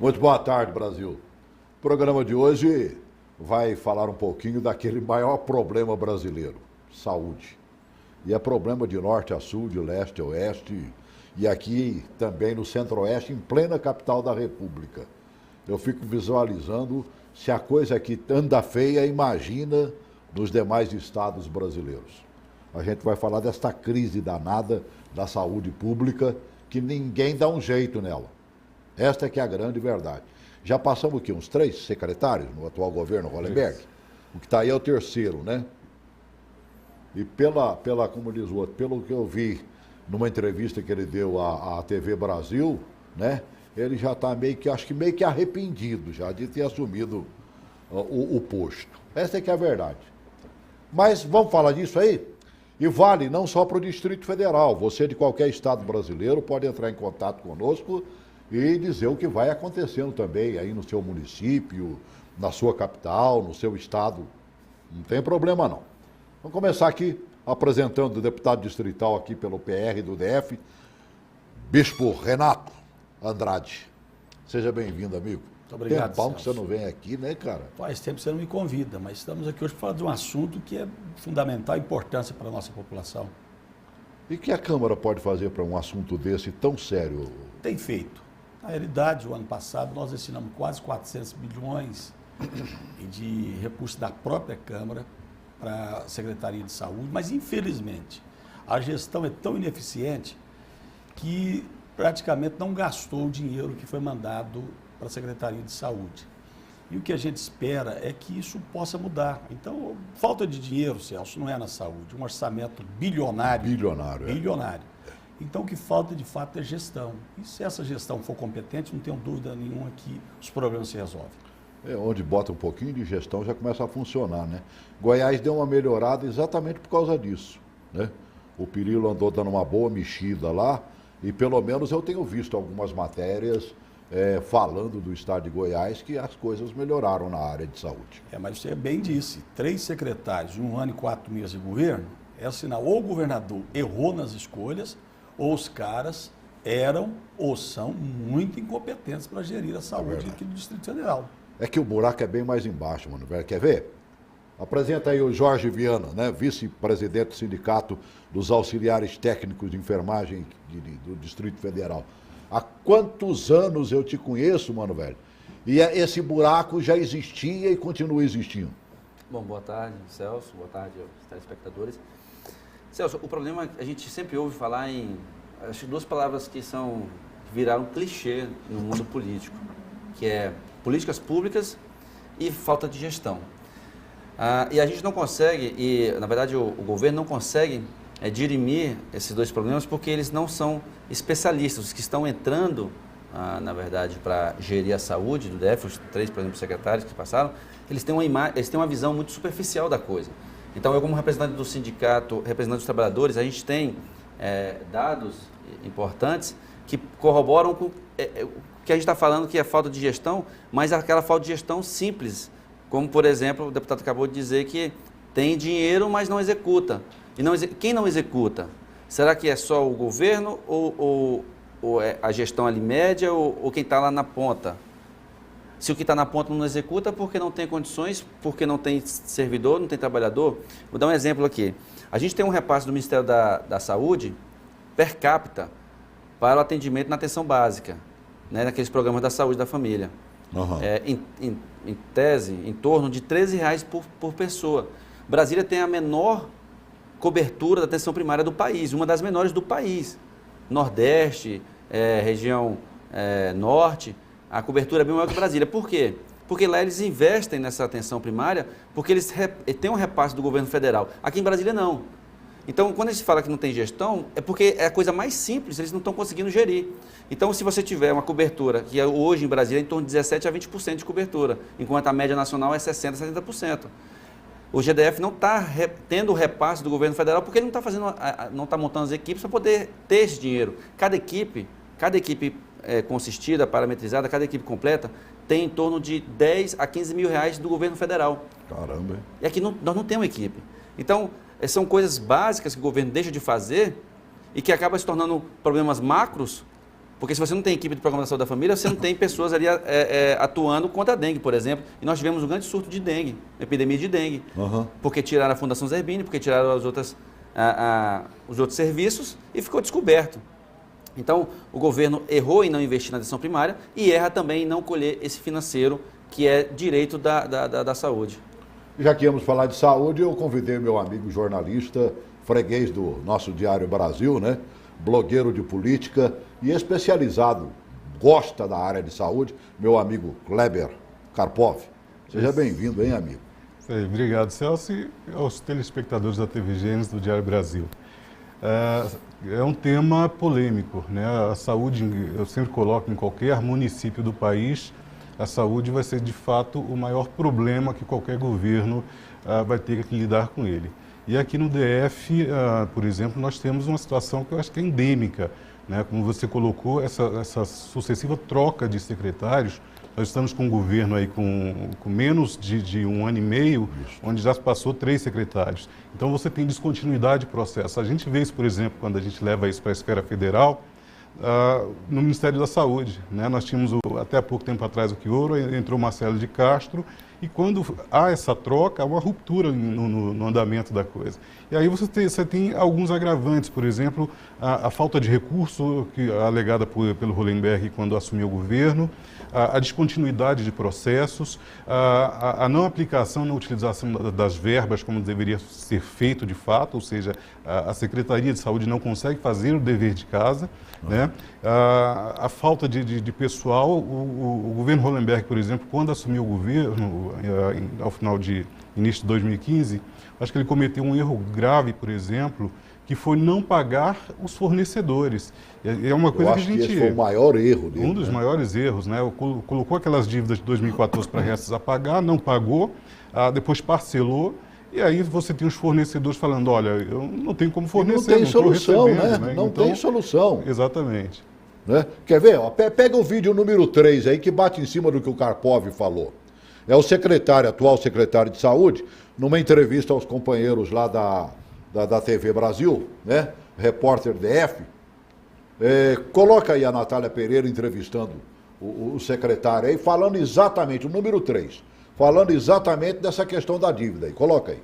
Muito boa tarde, Brasil. O programa de hoje vai falar um pouquinho daquele maior problema brasileiro, saúde. E é problema de norte a sul, de leste a oeste, e aqui também no centro-oeste, em plena capital da República. Eu fico visualizando, se a coisa aqui anda feia, imagina nos demais estados brasileiros. A gente vai falar desta crise danada da saúde pública, que ninguém dá um jeito nela. Esta é que é a grande verdade. Já passamos aqui uns 3 secretários no atual governo Hollenberg. O que está aí é o terceiro, né? E como diz o outro, pelo que eu vi numa entrevista que ele deu à TV Brasil, né? Ele já está acho que meio que arrependido já de ter assumido o posto. Essa é que é a verdade. Mas vamos falar disso aí? E vale não só para o Distrito Federal. Você de qualquer estado brasileiro pode entrar em contato conosco e dizer o que vai acontecendo também aí no seu município, na sua capital, no seu estado. Não tem problema não. Vamos começar aqui apresentando o deputado distrital aqui pelo PR do DF, Bispo Renato Andrade. Seja bem-vindo, amigo. Muito obrigado, Tempão que Celso. você não vem aqui, né, cara? Faz tempo que você não me convida, mas estamos aqui hoje para falar de um assunto que é fundamental importância para a nossa população. E que a Câmara pode fazer para um assunto desse tão sério? Tem feito. Na realidade, o ano passado nós destinamos quase 400 bilhões de recursos da própria Câmara para a Secretaria de Saúde, mas infelizmente a gestão é tão ineficiente que praticamente não gastou o dinheiro que foi mandado para a Secretaria de Saúde. E o que a gente espera é que isso possa mudar. Então, falta de dinheiro, Celso, não é na saúde. Um orçamento bilionário. Bilionário. Bilionário. Então, o que falta, de fato, é gestão. E se essa gestão for competente, não tenho dúvida nenhuma que os problemas se resolvem. É, onde bota um pouquinho de gestão já começa a funcionar, né? Goiás deu uma melhorada exatamente por causa disso, né? O Perillo andou dando uma boa mexida lá e pelo menos eu tenho visto algumas matérias falando do estado de Goiás que as coisas melhoraram na área de saúde. Mas você bem disse, 3 secretários em 1 ano e 4 meses de governo, é sinal ou o governador errou nas escolhas, ou os caras eram ou são muito incompetentes para gerir a saúde aqui do Distrito Federal. É que o buraco é bem mais embaixo, mano, velho. Quer ver? Apresenta aí o Jorge Viana, né? Vice-presidente do Sindicato dos Auxiliares Técnicos de Enfermagem do Distrito Federal. Há quantos anos eu te conheço, mano, velho? E esse buraco já existia e continua existindo. Bom, boa tarde, Celso. Boa tarde aos telespectadores. Celso, o problema, a gente sempre ouve falar em, acho que 2 palavras que viraram clichê no mundo político, que é políticas públicas e falta de gestão. E a gente não consegue, e na verdade o governo não consegue dirimir esses 2 problemas porque eles não são especialistas. Os que estão entrando, na verdade, para gerir a saúde do DF, os 3, por exemplo, secretários que passaram, eles têm uma visão muito superficial da coisa. Então, eu como representante do sindicato, representante dos trabalhadores, a gente tem dados importantes que corroboram com o que a gente está falando, que é falta de gestão, mas aquela falta de gestão simples, como, por exemplo, o deputado acabou de dizer que tem dinheiro, mas não executa. E quem não executa? Será que é só o governo ou é a gestão ali média ou quem está lá na ponta? Se o que está na ponta não executa, porque não tem condições, porque não tem servidor, não tem trabalhador. Vou dar um exemplo aqui. A gente tem um repasse do Ministério da Saúde per capita para o atendimento na atenção básica, né, naqueles programas da saúde da família. Uhum. Em tese, em torno de R$13 por pessoa. Brasília tem a menor cobertura da atenção primária do país, uma das menores do país. Nordeste, região norte, a cobertura é bem maior que Brasília. Por quê? Porque lá eles investem nessa atenção primária, porque eles têm um repasse do governo federal. Aqui em Brasília não. Então, quando a gente fala que não tem gestão, é porque é a coisa mais simples, eles não estão conseguindo gerir. Então, se você tiver uma cobertura, que hoje em Brasília é em torno de 17% a 20% de cobertura, enquanto a média nacional é 60% a 70%. O GDF não está tendo o repasse do governo federal porque ele não está montando as equipes para poder ter esse dinheiro. Cada equipe consistida, parametrizada, cada equipe completa, tem em torno de 10 a 15 mil reais do governo federal. Caramba, hein? E aqui nós não temos equipe. Então, são coisas básicas que o governo deixa de fazer e que acaba se tornando problemas macros Porque se você não tem equipe de programação da saúde da família, você não tem pessoas ali atuando contra a dengue, por exemplo. E nós tivemos um grande surto de dengue, epidemia de dengue. Porque tiraram a Fundação Zerbini, porque tiraram os outros serviços e ficou descoberto. Então, o governo errou em não investir na atenção primária e erra também em não colher esse financeiro que é direito da saúde. Já que íamos falar de saúde, eu convidei meu amigo jornalista, freguês do nosso Diário Brasil, né? Blogueiro de política e especializado, gosta da área de saúde, meu amigo Kleber Karpov. Seja bem-vindo, hein, amigo? Obrigado, Celso, e aos telespectadores da TV Gênesis do Diário Brasil. É um tema polêmico, né? A saúde, eu sempre coloco, em qualquer município do país, a saúde vai ser, de fato, o maior problema que qualquer governo vai ter que lidar com ele. E aqui no DF, por exemplo, nós temos uma situação que eu acho que é endêmica, né? Como você colocou, essa sucessiva troca de secretários. Nós estamos com um governo aí com menos de um ano e meio, onde já passou 3 secretários. Então você tem descontinuidade de processo. A gente vê isso, por exemplo, quando a gente leva isso para a esfera federal, no Ministério da Saúde, né? Nós tínhamos até há pouco tempo atrás o Quioro, entrou Marcelo de Castro, e quando há essa troca, há uma ruptura no andamento da coisa. E aí você tem alguns agravantes, por exemplo, a falta de recurso alegada pelo Hollenberg quando assumiu o governo, a descontinuidade de processos, a não aplicação na utilização das verbas como deveria ser feito de fato, ou seja, a Secretaria de Saúde não consegue fazer o dever de casa, né? A falta de pessoal. O governo Hollenberg, por exemplo, quando assumiu o governo, ao final início de 2015, acho que ele cometeu um erro grave, por exemplo, que foi não pagar os fornecedores. É uma coisa que a gente... esse foi o maior erro dele. Um dos maiores erros, né? Colocou aquelas dívidas de 2014 para restos a pagar, não pagou, depois parcelou, e aí você tem os fornecedores falando, olha, eu não tenho como fornecer, não tem solução, né? Não tem solução. Exatamente. Né? Quer ver? Ó, pega o vídeo número 3 aí, que bate em cima do que o Karpov falou. É o atual secretário de Saúde, numa entrevista aos companheiros lá da TV Brasil, né? Repórter DF. Coloca aí a Natália Pereira entrevistando o secretário aí, falando exatamente, o número 3, falando exatamente dessa questão da dívida aí. Coloca aí.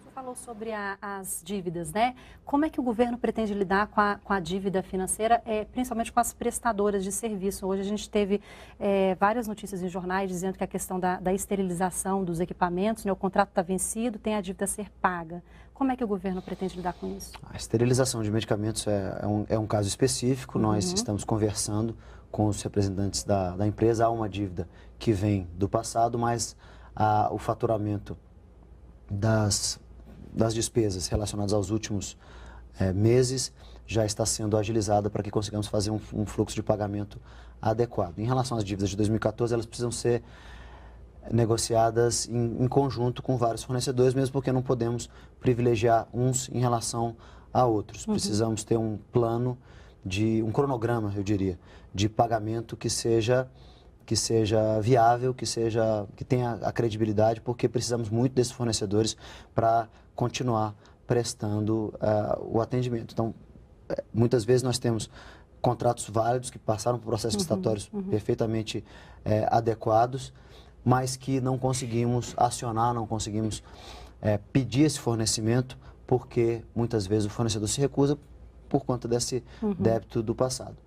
Você falou sobre as dívidas, né? Como é que o governo pretende lidar com a dívida financeira, principalmente com as prestadoras de serviço? Hoje a gente teve várias notícias em jornais dizendo que a questão da esterilização dos equipamentos, né? O contrato está vencido, tem a dívida a ser paga. Como é que o governo pretende lidar com isso? A esterilização de medicamentos é um caso específico. Nós estamos conversando com os representantes da empresa. Há uma dívida que vem do passado, mas o faturamento das despesas relacionadas aos últimos meses já está sendo agilizada para que consigamos fazer um fluxo de pagamento adequado. Em relação às dívidas de 2014, elas precisam ser negociadas em conjunto com vários fornecedores, mesmo porque não podemos privilegiar uns em relação a outros. Precisamos ter um plano, um cronograma, eu diria, de pagamento que seja viável, que tenha a credibilidade, porque precisamos muito desses fornecedores para continuar prestando o atendimento. Então, muitas vezes nós temos contratos válidos que passaram por processos licitatórios perfeitamente adequados, mas que não conseguimos acionar, não conseguimos pedir esse fornecimento, porque muitas vezes o fornecedor se recusa por conta desse débito do passado.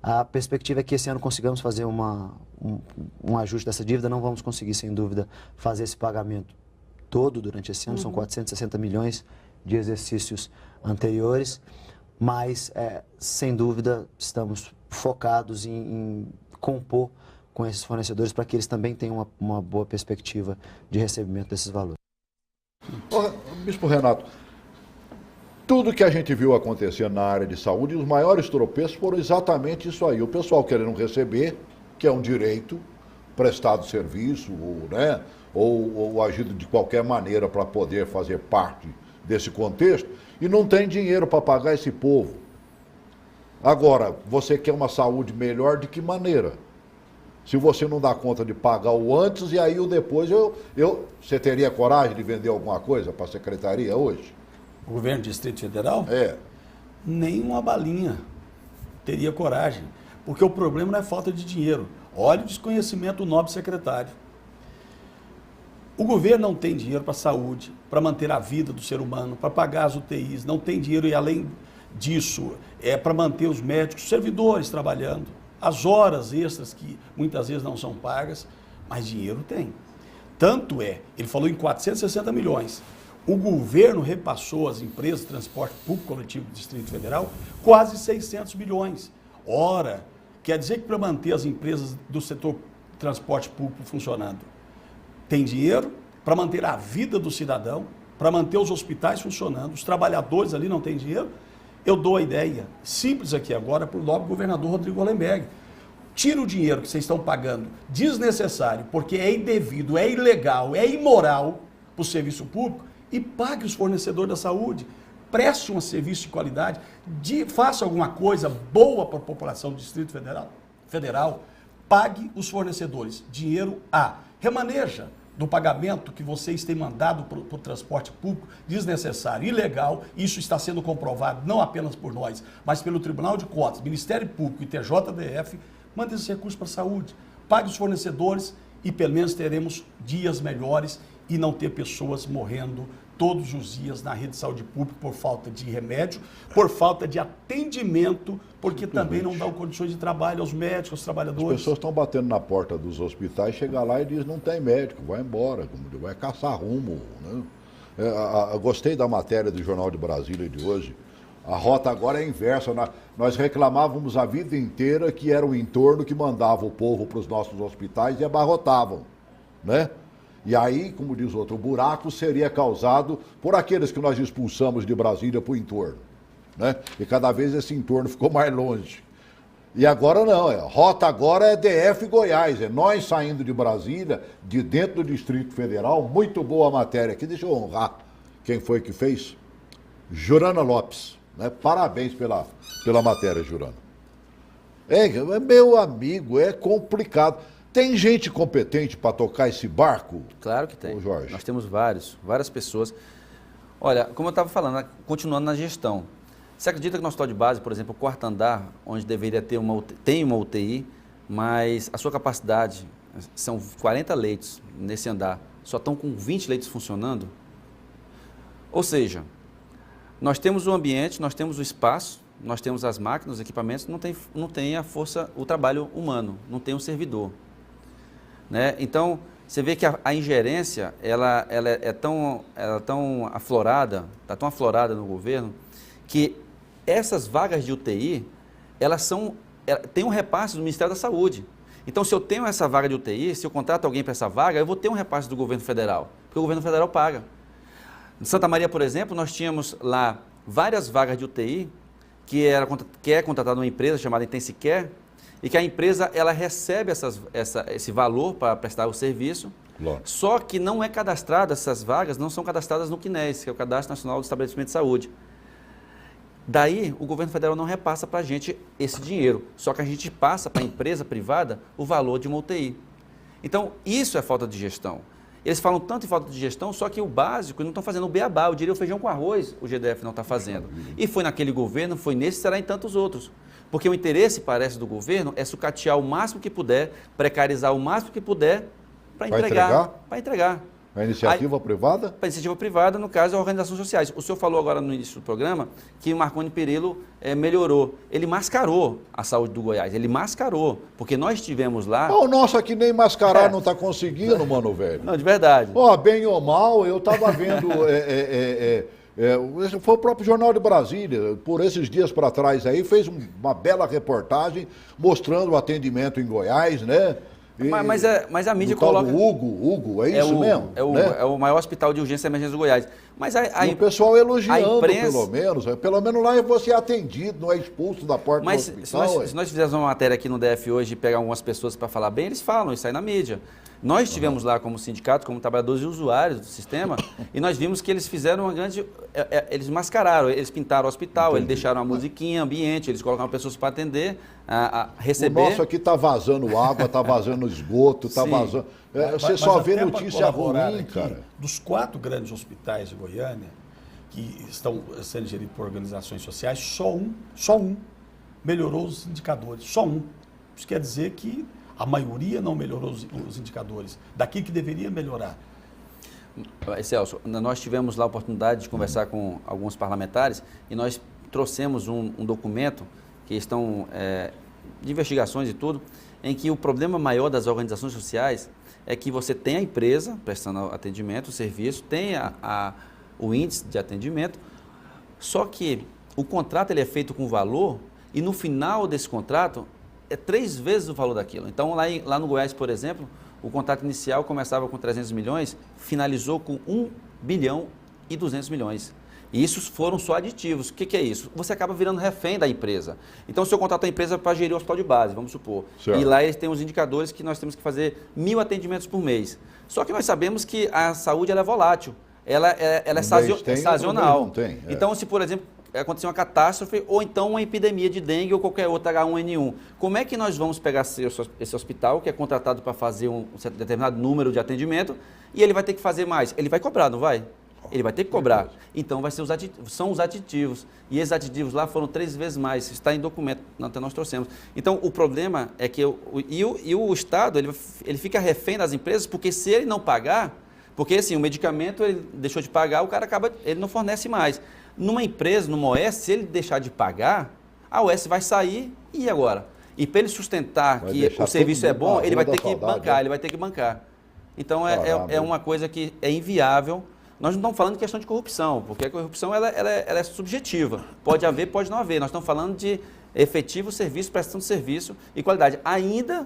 A perspectiva é que esse ano consigamos fazer um ajuste dessa dívida. Não vamos conseguir, sem dúvida, fazer esse pagamento todo durante esse ano. São 460 milhões de exercícios anteriores, mas, sem dúvida, estamos focados em compor com esses fornecedores para que eles também tenham uma boa perspectiva de recebimento desses valores. Bispo Renato, tudo que a gente viu acontecer na área de saúde, os maiores tropeços foram exatamente isso aí. O pessoal querendo receber, que é um direito, prestado serviço, né, ou agido de qualquer maneira para poder fazer parte desse contexto, e não tem dinheiro para pagar esse povo. Agora, você quer uma saúde melhor de que maneira? Se você não dá conta de pagar o antes e aí o depois, você teria coragem de vender alguma coisa para a secretaria hoje? O governo do Distrito Federal? É. Nem uma balinha. teria coragem, porque o problema não é falta de dinheiro. Olha o desconhecimento do nobre secretário. O governo não tem dinheiro para a saúde, para manter a vida do ser humano, para pagar as UTIs, não tem dinheiro e além disso, para manter os médicos, os servidores trabalhando, as horas extras que muitas vezes não são pagas, mas dinheiro tem. Tanto é, ele falou em 460 milhões. O governo repassou às empresas de transporte público coletivo do Distrito Federal quase 600 milhões. Ora, quer dizer que para manter as empresas do setor de transporte público funcionando, tem dinheiro para manter a vida do cidadão, para manter os hospitais funcionando, os trabalhadores ali não têm dinheiro. Eu dou a ideia simples aqui agora para o nobre governador Rodrigo Hollenberg. Tira o dinheiro que vocês estão pagando desnecessário, porque é indevido, é ilegal, é imoral para o serviço público e pague os fornecedores da saúde. Preste um serviço de qualidade, faça alguma coisa boa para a população do Distrito Federal, pague os fornecedores. Dinheiro remaneja do pagamento que vocês têm mandado para o transporte público desnecessário, ilegal. Isso está sendo comprovado não apenas por nós, mas pelo Tribunal de Contas, Ministério Público e TJDF. Mande esses recursos para a saúde, pague os fornecedores e pelo menos teremos dias melhores e não ter pessoas morrendo todos os dias na rede de saúde pública por falta de remédio, por falta de atendimento, porque também não dão condições de trabalho aos médicos, aos trabalhadores. As pessoas estão batendo na porta dos hospitais, chega lá e diz não tem médico, vai embora, vai caçar rumo. Né? Eu gostei da matéria do Jornal de Brasília de hoje. A rota agora é inversa. Nós reclamávamos a vida inteira que era o entorno que mandava o povo para os nossos hospitais e abarrotavam, né? E aí, como diz outro, o buraco seria causado por aqueles que nós expulsamos de Brasília para o entorno, né? E cada vez esse entorno ficou mais longe. E agora não, a rota agora é DF Goiás, é nós saindo de Brasília, de dentro do Distrito Federal. Muito boa a matéria aqui, deixa eu honrar quem foi que fez. Jurana Lopes. Né? Parabéns pela matéria, Jurana. Meu amigo, é complicado. Tem gente competente para tocar esse barco? Claro que tem. Ô, Jorge. Nós temos várias pessoas. Olha, como eu estava falando, continuando na gestão. Você acredita que no hospital de base, por exemplo, o quarto andar, onde deveria ter tem uma UTI, mas a sua capacidade são 40 leitos nesse andar, só estão com 20 leitos funcionando? Ou seja, nós temos o ambiente, nós temos o espaço, nós temos as máquinas, os equipamentos, não tem a força, o trabalho humano, não tem um servidor. Né? Então, você vê que a ingerência, ela é tão aflorada, está tão aflorada no governo, que essas vagas de UTI, têm um repasse do Ministério da Saúde. Então, se eu tenho essa vaga de UTI, se eu contrato alguém para essa vaga, eu vou ter um repasse do governo federal, porque o governo federal paga. Em Santa Maria, por exemplo, nós tínhamos lá várias vagas de UTI que é contratada uma empresa chamada Intensicare e que a empresa ela recebe esse valor para prestar o serviço, Claro. Só que não é cadastrada, essas vagas não são cadastradas no CNES, que é o Cadastro Nacional do Estabelecimento de Saúde. Daí, o governo federal não repassa para a gente esse dinheiro, só que a gente passa para a empresa privada o valor de uma UTI. Então, isso é falta de gestão. Eles falam tanto em falta de gestão, só que o básico, eles não estão fazendo o beabá, eu diria o feijão com arroz, o GDF não está fazendo. E foi naquele governo, foi nesse, será em tantos outros. Porque o interesse, parece, do governo é sucatear o máximo que puder, precarizar o máximo que puder para entregar. A iniciativa privada? Para a iniciativa privada, no caso, a organizações sociais. O senhor falou agora no início do programa que o Marconi Perillo melhorou. Ele mascarou a saúde do Goiás, ele mascarou, porque nós tivemos lá... O nosso aqui nem mascarar não está conseguindo, mano, velho. Não, de verdade. Bem ou mal, eu estava vendo... foi o próprio Jornal de Brasília, por esses dias para trás aí, fez uma bela reportagem mostrando o atendimento em Goiás, né? Mas a mídia coloca... Hugo, é isso mesmo? É o maior hospital de urgência e emergência do Goiás. Mas o pessoal elogiando, imprensa... pelo menos lá você é atendido, não é expulso da porta do hospital. Mas se nós fizermos uma matéria aqui no DF hoje e pegar algumas pessoas para falar bem, eles falam, isso aí na mídia. Nós estivemos lá como sindicato, como trabalhadores e usuários do sistema, e nós vimos que eles fizeram uma grande... Eles mascararam, eles pintaram o hospital, eles deixaram a musiquinha, ambiente, eles colocaram pessoas para atender, a receber... O nosso aqui está vazando água, está vazando esgoto, está vazando... Você só vê notícia ruim, cara. Dos 4 grandes hospitais de Goiânia, que estão sendo geridos por organizações sociais, só um melhorou os indicadores, só um. Isso quer dizer que a maioria não melhorou os indicadores, daquilo que deveria melhorar. Celso, nós tivemos lá a oportunidade de conversar com alguns parlamentares e nós trouxemos um documento que estão de investigações e tudo, em que o problema maior das organizações sociais é que você tem a empresa prestando atendimento, serviço, tem o índice de atendimento, só que o contrato ele é feito com valor e no final desse contrato é 3 vezes o valor daquilo. Então lá no Goiás, por exemplo, o contrato inicial começava com 300 milhões, finalizou com 1 bilhão e 200 milhões. E isso foram só aditivos. O que é isso? Você acaba virando refém da empresa. Então, o seu contrato a empresa para gerir o hospital de base, vamos supor. Certo. E lá eles têm os indicadores que nós temos que fazer 1.000 atendimentos por mês. Só que nós sabemos que a saúde ela é volátil, ela é sazonal. Então, se, por exemplo, acontecer uma catástrofe ou então uma epidemia de dengue ou qualquer outra H1N1. Como é que nós vamos pegar esse hospital que é contratado para fazer um determinado número de atendimento e ele vai ter que fazer mais? Ele vai cobrar, não vai? Ele vai ter que cobrar. Então, são os aditivos. E esses aditivos lá foram 3 vezes mais. Está em documento, até nós trouxemos. Então, o problema é que o Estado ele fica refém das empresas porque se ele não pagar, porque assim, o medicamento ele deixou de pagar, o cara ele não fornece mais. Numa empresa, numa OS, se ele deixar de pagar, a OS vai sair e agora? E para ele sustentar que o serviço é bom, ele vai ter que bancar, ele vai ter que bancar. Então, é uma coisa que é inviável. Nós não estamos falando de questão de corrupção, porque a corrupção ela é subjetiva. Pode haver, pode não haver. Nós estamos falando de efetivo serviço, prestação de serviço e qualidade. Ainda,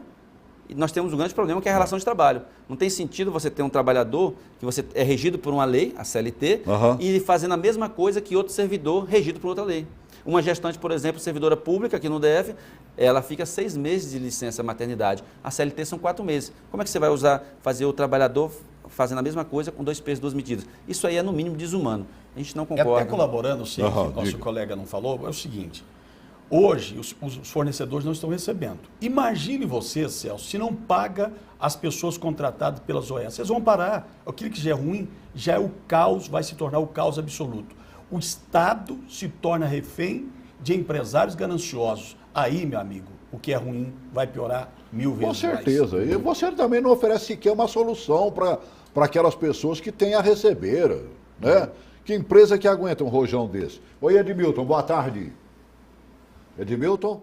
nós temos um grande problema que é a relação de trabalho. Não tem sentido você ter um trabalhador que você é regido por uma lei, a CLT, e fazendo a mesma coisa que outro servidor regido por outra lei. Uma gestante, por exemplo, servidora pública aqui no DF, ela fica 6 meses de licença maternidade. A CLT são 4 meses. Como é que você vai fazer o trabalhador fazendo a mesma coisa com 2 pesos, 2 medidas? Isso aí é no mínimo desumano. A gente não concorda. Até colaborando, sim, que o nosso colega não falou, é o seguinte. Hoje, os fornecedores não estão recebendo. Imagine você, Celso, se não paga as pessoas contratadas pelas OS. Vocês vão parar. Aquilo que já é ruim, já é o caos, vai se tornar o caos absoluto. O Estado se torna refém de empresários gananciosos. Aí, meu amigo, o que é ruim vai piorar 1000 vezes mais. Com certeza. E você também não oferece sequer uma solução para aquelas pessoas que têm a receber, né? Que empresa que aguenta um rojão desse? Oi, Edmilton, boa tarde. Edmilton?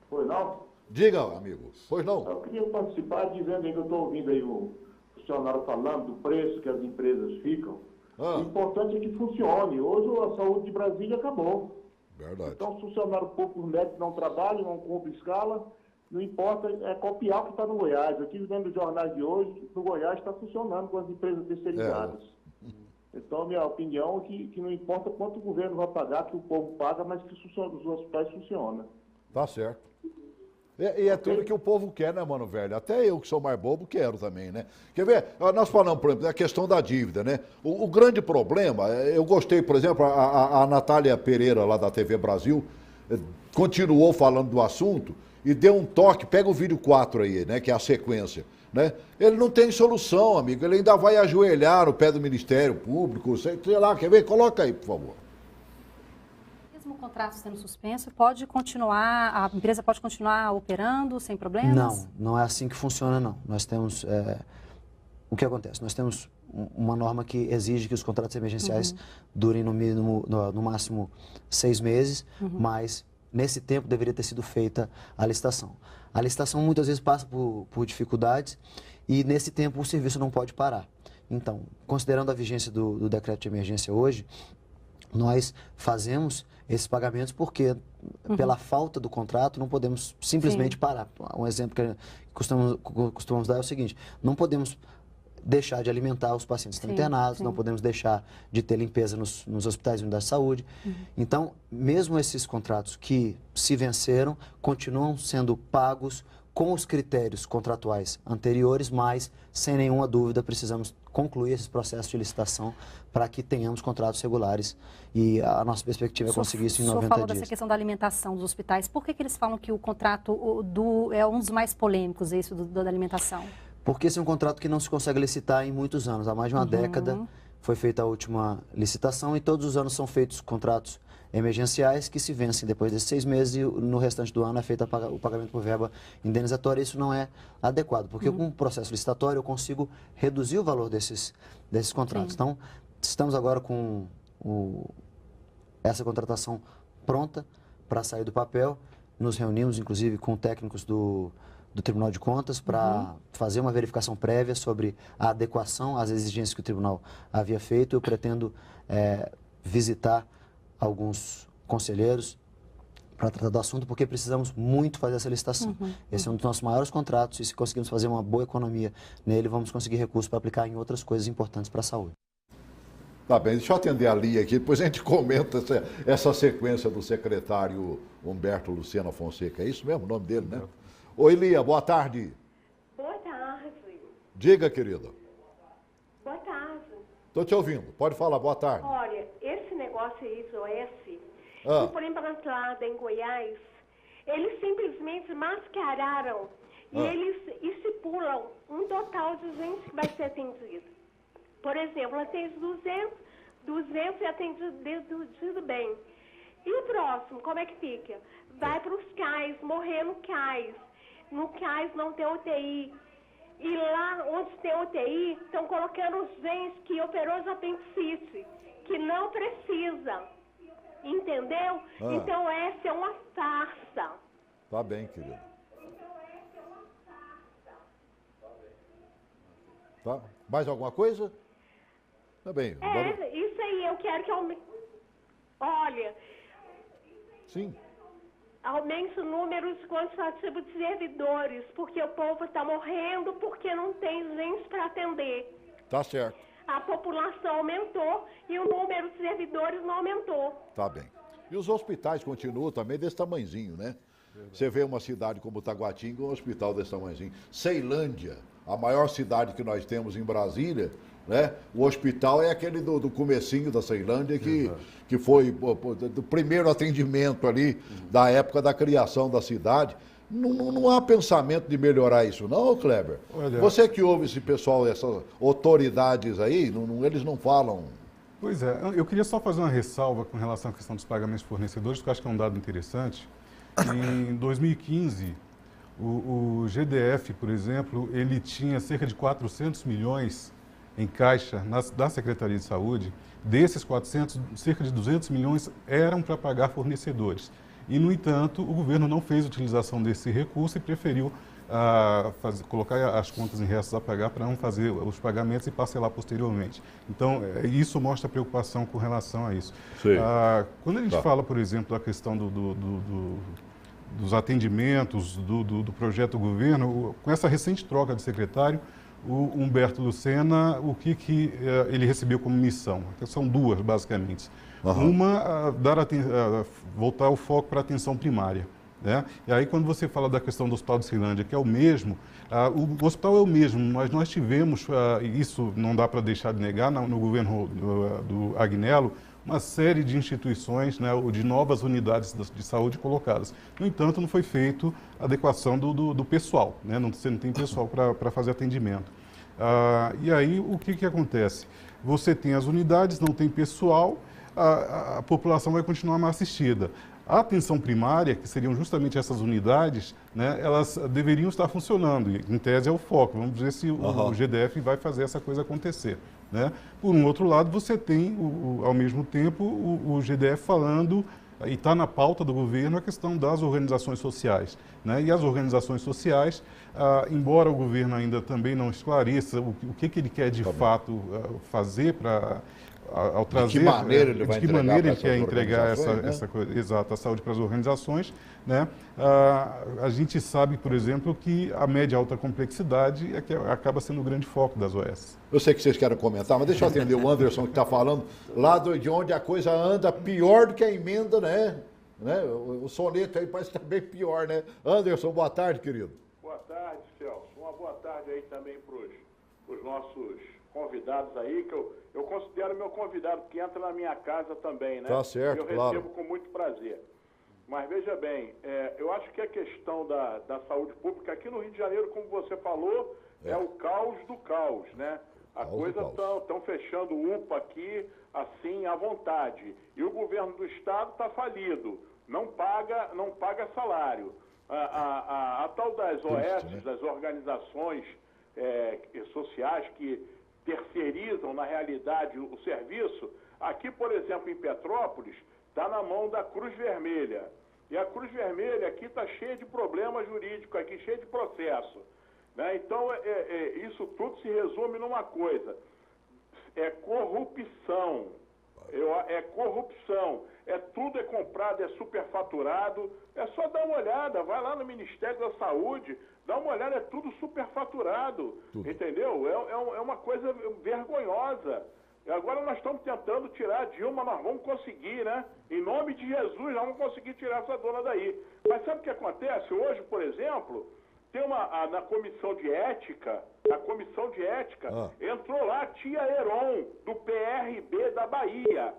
Pois não? Diga, amigo. Pois não? Eu queria participar dizendo aí que eu estou ouvindo aí o funcionário falando do preço que as empresas ficam. O importante é que funcione. Hoje a saúde de Brasília acabou. Verdade. Então, os funcionários públicos médicos não trabalham, não cumprem escala, não importa, é copiar o que está no Goiás. Aqui, vendo os jornais de hoje, no Goiás está funcionando com as empresas terceirizadas. Então, minha opinião é que não importa quanto o governo vai pagar, que o povo paga, mas que os hospitais funcionam. Tá certo. E é tudo que o povo quer, né, mano, velho? Até eu, que sou mais bobo, quero também, né? Quer ver? Nós falamos, por exemplo, da questão da dívida, né? O grande problema, eu gostei, por exemplo, a Natália Pereira, lá da TV Brasil, continuou falando do assunto e deu um toque, pega o vídeo 4 aí, né, que é a sequência, né? Ele não tem solução, amigo, ele ainda vai ajoelhar no pé do Ministério Público, sei lá, quer ver? Coloca aí, por favor. Mesmo o contrato sendo suspenso, a empresa pode continuar operando sem problemas? Não, não é assim que funciona, não. Nós temos, o que acontece? Nós temos uma norma que exige que os contratos emergenciais durem no máximo 6 meses, mas nesse tempo deveria ter sido feita a licitação. A licitação muitas vezes passa por dificuldades e nesse tempo o serviço não pode parar. Então, considerando a vigência do decreto de emergência hoje, nós fazemos esses pagamentos porque, pela falta do contrato, não podemos simplesmente parar. Um exemplo que costumamos dar é o seguinte: não podemos deixar de alimentar os pacientes que estão internados, não podemos deixar de ter limpeza nos hospitais e unidades de saúde. Então, mesmo esses contratos que se venceram, continuam sendo pagos com os critérios contratuais anteriores, mas, sem nenhuma dúvida, precisamos concluir esses processos de licitação para que tenhamos contratos regulares e a nossa perspectiva é conseguir isso em 90 dias. O senhor falou dessa questão da alimentação dos hospitais. Por que eles falam que o contrato é um dos mais polêmicos, isso da alimentação? Porque esse é um contrato que não se consegue licitar em muitos anos. Há mais de uma década foi feita a última licitação e todos os anos são feitos contratos emergenciais que se vencem depois desses 6 meses e no restante do ano é feito o pagamento por verba indenizatória. Isso não é adequado, porque com o processo licitatório eu consigo reduzir o valor desses contratos. Sim. Então, estamos agora com essa contratação pronta para sair do papel. Nos reunimos, inclusive, com técnicos do Tribunal de Contas para fazer uma verificação prévia sobre a adequação às exigências que o tribunal havia feito. Eu pretendo visitar alguns conselheiros para tratar do assunto, porque precisamos muito fazer essa licitação. Esse é um dos nossos maiores contratos e se conseguirmos fazer uma boa economia nele, vamos conseguir recursos para aplicar em outras coisas importantes para a saúde. Tá bem, deixa eu atender a Lia aqui, depois a gente comenta essa sequência do secretário Humberto Lucena Fonseca. É isso mesmo o nome dele, né? Oi, Lia, boa tarde. Boa tarde. Diga, querida. Boa tarde. Estou te ouvindo, pode falar, boa tarde. Olha, esse negócio aí do OS, que por implantada em Goiás, eles simplesmente mascararam e eles estipulam um total de gente que vai ser atendida. Por exemplo, atende 200 e atendido bem. E o próximo, como é que fica? Vai para os CAIS, morrer no CAIS. No CAIS não tem UTI. E lá onde tem UTI, estão colocando gente que operou de apendicite, que não precisa. Entendeu? Então essa é uma farsa. Tá bem, querido. Tá? Mais alguma coisa? Tá bem. Agora... isso aí, eu quero que aumente. Olha. Sim. Aumente o número quantitativo de servidores, porque o povo está morrendo porque não tem gente para atender. Tá certo. A população aumentou e o número de servidores não aumentou. Tá bem. E os hospitais continuam também desse tamanhozinho, né? Você vê uma cidade como Taguatinga, um hospital desse tamanhozinho. Ceilândia, a maior cidade que nós temos em Brasília, né? O hospital é aquele do comecinho da Ceilândia, que foi do primeiro atendimento ali, da época da criação da cidade. Não há pensamento de melhorar isso, não, Kleber? Olha, você que ouve esse pessoal, essas autoridades aí, eles não falam. Pois é, eu queria só fazer uma ressalva com relação à questão dos pagamentos fornecedores, porque eu acho que é um dado interessante. Em 2015, o GDF, por exemplo, ele tinha cerca de 400 milhões em caixa da Secretaria de Saúde. Desses 400, cerca de 200 milhões eram para pagar fornecedores. E, no entanto, o governo não fez utilização desse recurso e preferiu colocar as contas em restos a pagar para não fazer os pagamentos e parcelar posteriormente. Então, isso mostra preocupação com relação a isso. Quando a gente fala, por exemplo, da questão dos atendimentos, do projeto do governo, com essa recente troca de secretário, o Humberto Lucena, o que ele recebeu como missão? São duas, basicamente. Uma, voltar o foco para a atenção primária. Né? E aí, quando você fala da questão do Hospital de Ceilândia, que é o mesmo, o hospital é o mesmo, nós tivemos, isso não dá para deixar de negar, no governo do Agnello, uma série de instituições, né, de novas unidades de saúde colocadas. No entanto, não foi feito a adequação do pessoal, né? Você não tem pessoal para fazer atendimento. E aí, o que acontece? Você tem as unidades, não tem pessoal, a população vai continuar mal assistida. A atenção primária, que seriam justamente essas unidades, né, elas deveriam estar funcionando, e em tese é o foco. Vamos ver se o GDF vai fazer essa coisa acontecer. Né? Por um outro lado, você tem, ao mesmo tempo, o GDF falando, e está na pauta do governo, a questão das organizações sociais. Né? E as organizações sociais, embora o governo ainda também não esclareça o que ele quer de fato fazer para... Ao trazer, de que maneira ele vai quer entregar essa coisa, exato, a saúde para as organizações, né? A gente sabe, por exemplo, que a média e alta complexidade é que acaba sendo o grande foco das OS. Eu sei que vocês querem comentar, mas deixa eu atender o Anderson que está falando lá de onde a coisa anda pior do que a emenda, né? O soneto aí parece que está bem pior, né? Anderson, boa tarde, querido. Boa tarde, Celso. Uma boa tarde aí também para os nossos convidados aí, que eu considero meu convidado, que entra na minha casa também, né? Tá certo, claro. Eu recebo com muito prazer. Mas veja bem, eu acho que a questão da saúde pública aqui no Rio de Janeiro, como você falou, é o caos do caos, né? A coisa estão fechando UPA aqui, assim, à vontade. E o governo do estado está falido, não paga salário. A tal das OS, né? Das organizações sociais que terceirizam, na realidade, o serviço, aqui, por exemplo, em Petrópolis, está na mão da Cruz Vermelha. E a Cruz Vermelha aqui está cheia de problemas jurídicos, aqui cheia de processo. Né? Então, isso tudo se resume numa coisa. É corrupção. É corrupção. Tudo é comprado, é superfaturado. É só dar uma olhada, vai lá no Ministério da Saúde, dá uma olhada, é tudo superfaturado. Tudo. Entendeu? É uma coisa vergonhosa. Agora nós estamos tentando tirar a Dilma, nós vamos conseguir, né? Em nome de Jesus, nós vamos conseguir tirar essa dona daí. Mas sabe o que acontece? Hoje, por exemplo, tem na comissão de ética, entrou lá a tia Heron, do PRB da Bahia.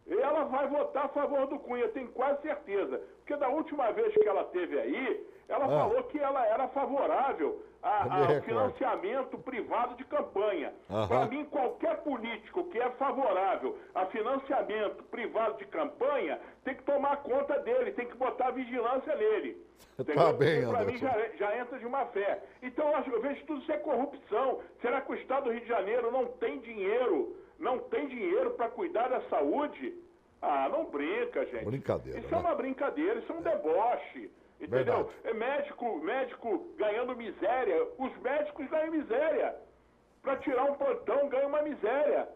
Ela vai votar a favor do Cunha, tenho quase certeza. Porque da última vez que ela esteve aí, ela falou que ela era favorável ao financiamento privado de campanha. Para mim, qualquer político que é favorável a financiamento privado de campanha tem que tomar conta dele, tem que botar vigilância nele. Tá bem, para mim já entra de má fé. Então eu vejo tudo isso é corrupção. Será que o Estado do Rio de Janeiro não tem dinheiro? Não tem dinheiro para cuidar da saúde? Ah, não brinca, gente. Brincadeira. Isso é uma brincadeira, isso é um deboche. Entendeu? É médico ganhando miséria. Os médicos ganham miséria. Para tirar um plantão, ganham uma miséria.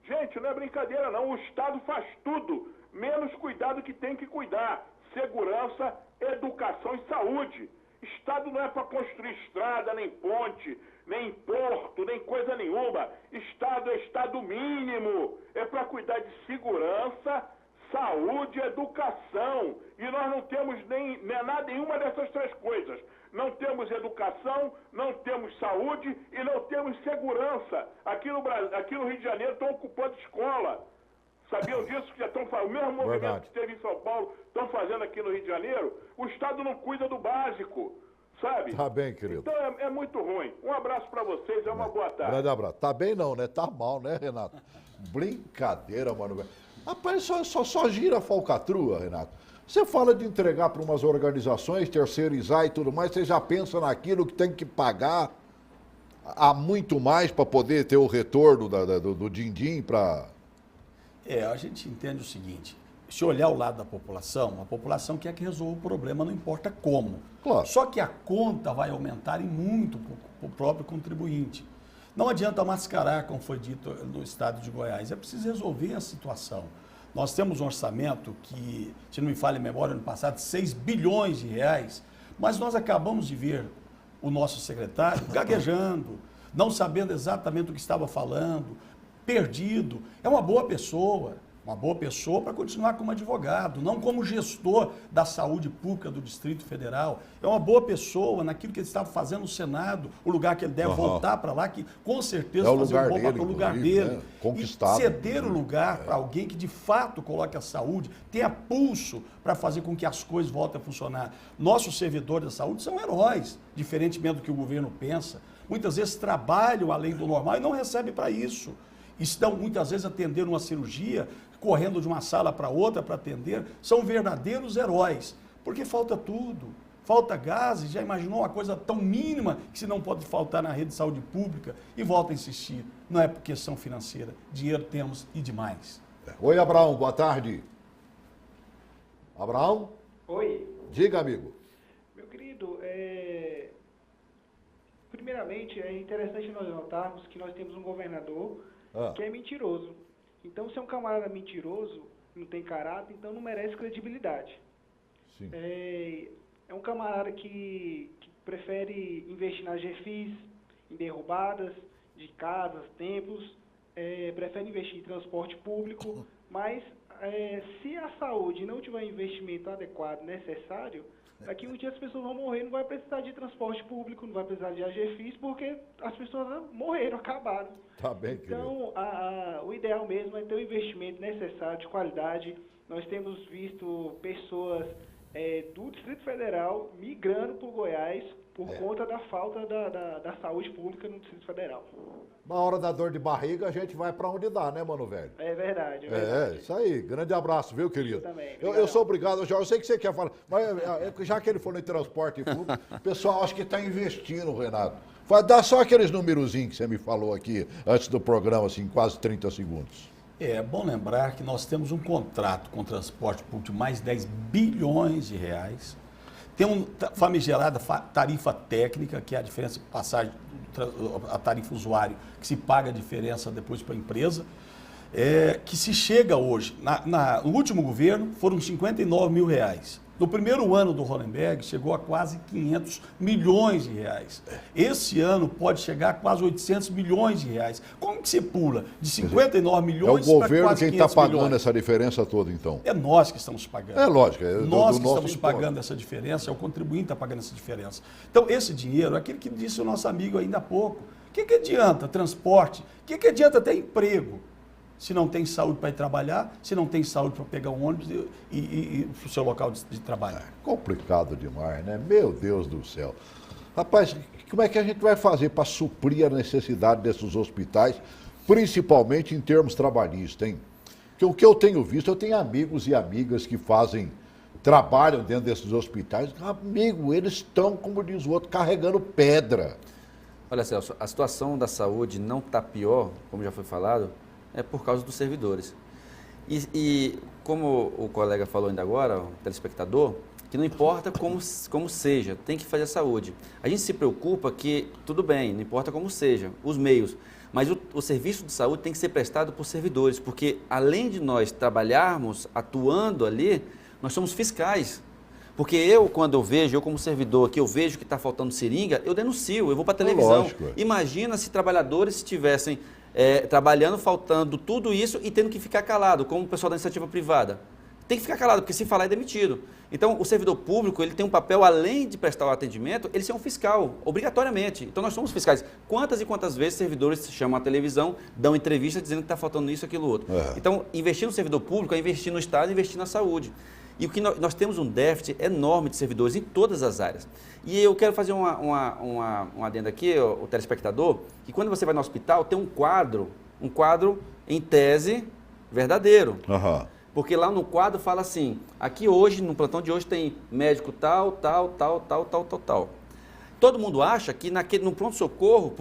Gente, não é brincadeira, não. O Estado faz tudo, menos cuidar do que tem que cuidar. Segurança, educação e saúde. Estado não é para construir estrada, nem ponte, nem porto, nem coisa nenhuma. Estado é Estado mínimo. É para cuidar de segurança, saúde e educação. E nós não temos nenhuma dessas três coisas. Não temos educação, não temos saúde e não temos segurança. Aqui no Rio de Janeiro estão ocupando escola. Sabiam disso? Que já estão fazendo. O mesmo movimento que teve em São Paulo, estão fazendo aqui no Rio de Janeiro. O Estado não cuida do básico, sabe? Tá bem, querido. Então é muito ruim. Um abraço para vocês, uma boa tarde. Grande abraço. Tá bem não, né? Tá mal, né, Renato? Brincadeira, mano. Rapaz, só gira a falcatrua, Renato. Você fala de entregar para umas organizações, terceirizar e tudo mais, você já pensa naquilo que tem que pagar há muito mais para poder ter o retorno do din-din para... A gente entende o seguinte, se olhar o lado da população, a população quer que resolva o problema, não importa como. Claro. Só que a conta vai aumentar em muito para o próprio contribuinte. Não adianta mascarar, como foi dito no estado de Goiás, é preciso resolver a situação. Nós temos um orçamento que, se não me falha a memória, ano passado, 6 bilhões de reais, mas nós acabamos de ver o nosso secretário gaguejando, não sabendo exatamente o que estava falando, perdido. É uma boa pessoa para continuar como advogado, não como gestor da saúde pública do Distrito Federal. É uma boa pessoa naquilo que ele estava fazendo no Senado, o lugar que ele deve voltar para lá, que com certeza fazer um bom papel, o lugar dele. Né? Conquistado. E ceder o lugar para alguém que de fato coloque a saúde, tenha pulso para fazer com que as coisas voltem a funcionar. Nossos servidores da saúde são heróis, diferentemente do que o governo pensa. Muitas vezes trabalham além do normal e não recebem para isso. Estão muitas vezes atendendo uma cirurgia, correndo de uma sala para outra para atender, são verdadeiros heróis, porque falta tudo, falta gases, já imaginou uma coisa tão mínima que se não pode faltar na rede de saúde pública, e volta a insistir, não é por questão financeira, dinheiro temos e demais. Oi, Abraão, boa tarde. Abraão? Oi. Diga, amigo. Meu querido, primeiramente é interessante nós notarmos que nós temos um governador que é mentiroso. Então, se é um camarada mentiroso, não tem caráter, então não merece credibilidade. Sim. É um camarada que prefere investir na GFIS, em derrubadas de casas, templos, prefere investir em transporte público, mas se a saúde não tiver investimento adequado, necessário, daqui um dia as pessoas vão morrer, não vai precisar de transporte público, não vai precisar de AGFIS, porque as pessoas morreram, acabaram. Tá bem, então, o ideal mesmo é ter o investimento necessário, de qualidade. Nós temos visto pessoas do Distrito Federal migrando para o Goiás por conta da falta da saúde pública no Distrito Federal. Na hora da dor de barriga, a gente vai para onde dá, né, mano velho? É verdade. Isso aí. Grande abraço, viu, querido? Eu também. Eu sou obrigado, eu sei que você quer falar, mas já que ele falou em transporte público, o pessoal acho que está investindo, Renato. Dá só aqueles numerozinhos que você me falou aqui antes do programa, assim, quase 30 segundos. É bom lembrar que nós temos um contrato com o transporte público de mais de 10 bilhões de reais. Tem uma famigerada tarifa técnica, que é a diferença de passagem, a tarifa usuário, que se paga a diferença depois para a empresa, que se chega hoje, no último governo, foram 59 mil reais. No primeiro ano do Hollenberg, chegou a quase 500 milhões de reais. Esse ano pode chegar a quase 800 milhões de reais. Como que você pula de 59 milhões para quase 500 milhões? É o governo quem está pagando essa diferença toda, então? É nós que estamos pagando. É lógico. Nós que estamos pagando essa diferença, é o contribuinte que está pagando essa diferença. Então, esse dinheiro, é aquele que disse o nosso amigo ainda há pouco, o que adianta transporte? O que adianta ter emprego? Se não tem saúde para ir trabalhar, se não tem saúde para pegar um ônibus e para o seu local de trabalho. Complicado demais, né? Meu Deus do céu. Rapaz, como é que a gente vai fazer para suprir a necessidade desses hospitais, principalmente em termos trabalhistas, hein? Porque o que eu tenho visto, eu tenho amigos e amigas que trabalham dentro desses hospitais. Amigo, eles estão, como diz o outro, carregando pedra. Olha, Celso, a situação da saúde não está pior, como já foi falado, é por causa dos servidores. E como o colega falou ainda agora, o telespectador, que não importa como seja, tem que fazer a saúde. A gente se preocupa que, tudo bem, não importa como seja, os meios, mas o serviço de saúde tem que ser prestado por servidores, porque além de nós trabalharmos, atuando ali, nós somos fiscais. Porque quando eu como servidor, que eu vejo que está faltando seringa, eu denuncio, eu vou para a televisão. Lógico. Imagina se trabalhadores estivessem trabalhando, faltando tudo isso e tendo que ficar calado, como o pessoal da iniciativa privada. Tem que ficar calado, porque se falar é demitido. Então, o servidor público, ele tem um papel, além de prestar o atendimento, ele ser um fiscal, obrigatoriamente. Então, nós somos fiscais. Quantas e quantas vezes servidores chamam a televisão, dão entrevista dizendo que está faltando isso, aquilo, outro. Então, investir no servidor público é investir no Estado e investir na saúde. E o que nós temos um déficit enorme de servidores em todas as áreas. E eu quero fazer um adendo aqui, o telespectador, que quando você vai no hospital, tem um quadro em tese verdadeiro. Aham. Porque lá no quadro fala assim, aqui hoje, no plantão de hoje, tem médico tal. Todo mundo acha que no pronto-socorro,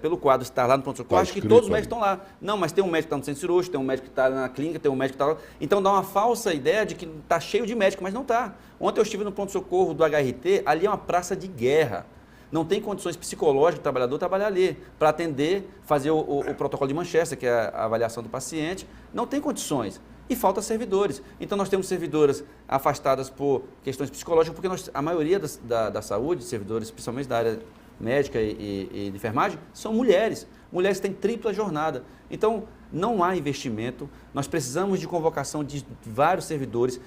pelo quadro estar lá no pronto-socorro, acha que todos os médicos estão lá. Não, mas tem um médico que está no centro cirúrgico, tem um médico que está na clínica, tem um médico que está lá. Então dá uma falsa ideia de que está cheio de médico, mas não está. Ontem eu estive no pronto-socorro do HRT, ali é uma praça de guerra. Não tem condições psicológicas do trabalhador trabalhar ali, para atender, fazer o protocolo de Manchester, que é a avaliação do paciente. Não tem condições. E falta servidores. Então, nós temos servidoras afastadas por questões psicológicas, porque a maioria da saúde, servidores, principalmente da área médica e de enfermagem, são mulheres. Mulheres têm tripla jornada. Então, não há investimento. Nós precisamos de convocação de vários servidores